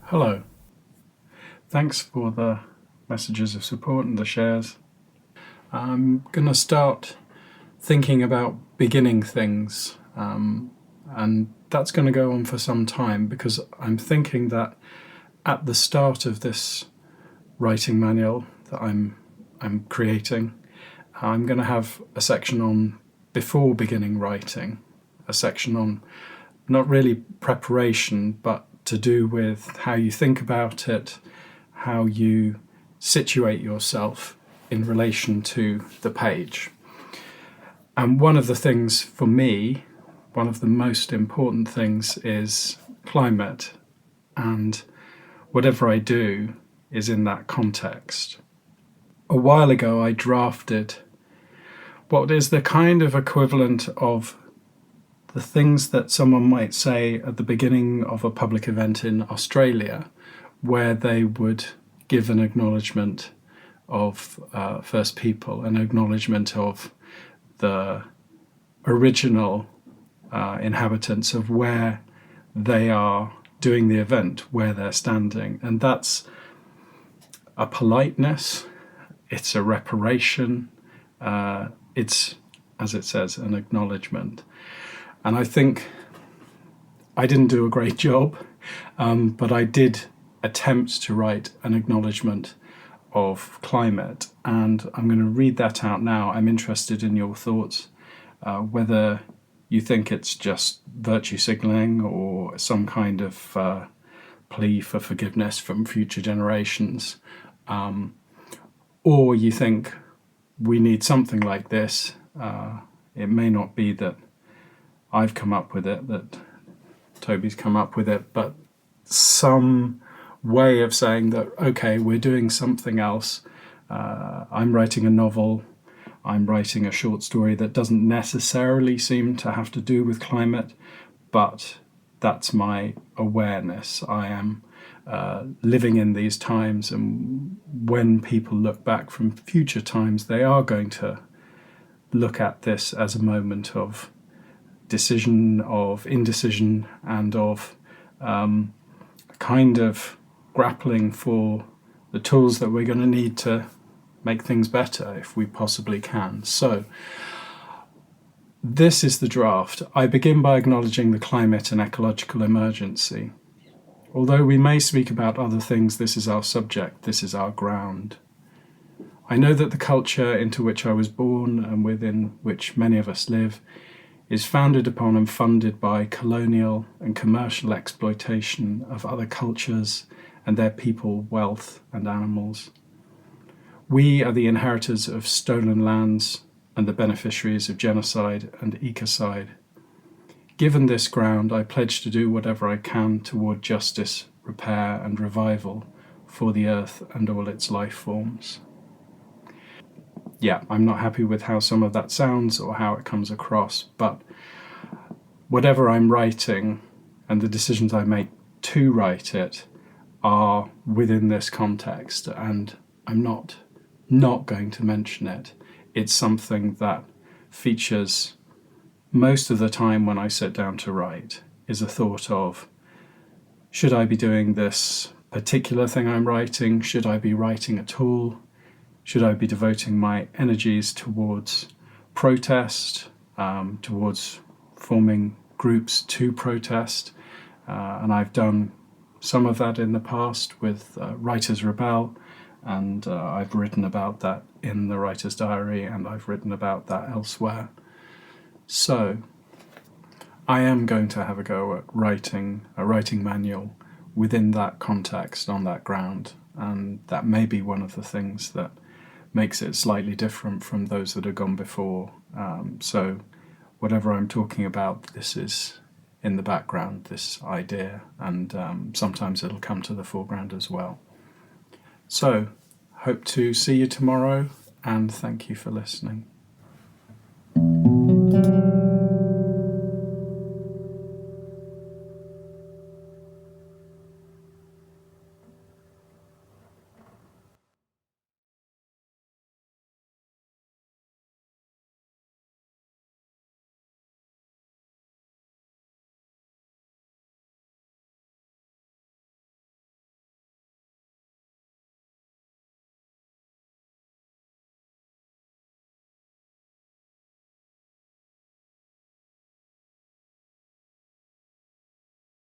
Hello. Thanks for the messages of support and the shares. I'm going to start thinking about beginning things, and that's going to go on for some time because I'm thinking that at the start of this writing manual that I'm creating, I'm going to have a section on before beginning writing, a section on not really preparation, but to do with how you think about it, how you situate yourself in relation to the page. And one of the things for me, one of the most important things is climate, and whatever I do is in that context. A while ago I drafted what is the kind of equivalent of the things that someone might say at the beginning of a public event in Australia, where they would give an acknowledgement of First People, an acknowledgement of the original inhabitants of where they are doing the event, where they're standing. And that's a politeness, it's a reparation, it's, as it says, an acknowledgement. And I think I didn't do a great job, but I did attempt to write an acknowledgement of climate, and I'm going to read that out now. I'm interested in your thoughts, whether you think it's just virtue signalling or some kind of plea for forgiveness from future generations, or you think we need something like this. It may not be that I've come up with it, that Toby's come up with it, but some way of saying that, okay, we're doing something else. I'm writing a novel, I'm writing a short story that doesn't necessarily seem to have to do with climate, but that's my awareness. I am living in these times, and when people look back from future times, they are going to look at this as a moment of decision, of indecision, and of kind of grappling for the tools that we're going to need to make things better if we possibly can. So this is the draft. I begin by acknowledging the climate and ecological emergency. Although we may speak about other things, this is our subject, this is our ground. I know that the culture into which I was born and within which many of us live is founded upon and funded by colonial and commercial exploitation of other cultures and their people, wealth and animals. We are the inheritors of stolen lands and the beneficiaries of genocide and ecocide. Given this ground, I pledge to do whatever I can toward justice, repair and revival for the earth and all its life forms. Yeah, I'm not happy with how some of that sounds or how it comes across, but whatever I'm writing and the decisions I make to write it are within this context, and I'm not going to mention it. It's something that features most of the time when I sit down to write, is a thought of, should I be doing this particular thing I'm writing? Should I be writing at all? Should I be devoting my energies towards protest, towards forming groups to protest? And I've done some of that in the past with Writers Rebel, and I've written about that in the Writer's Diary, and I've written about that elsewhere. So I am going to have a go at writing a writing manual within that context, on that ground, and that may be one of the things that makes it slightly different from those that have gone before. So whatever I'm talking about, this is in the background, this idea, and sometimes it'll come to the foreground as well. So hope to see you tomorrow, and thank you for listening.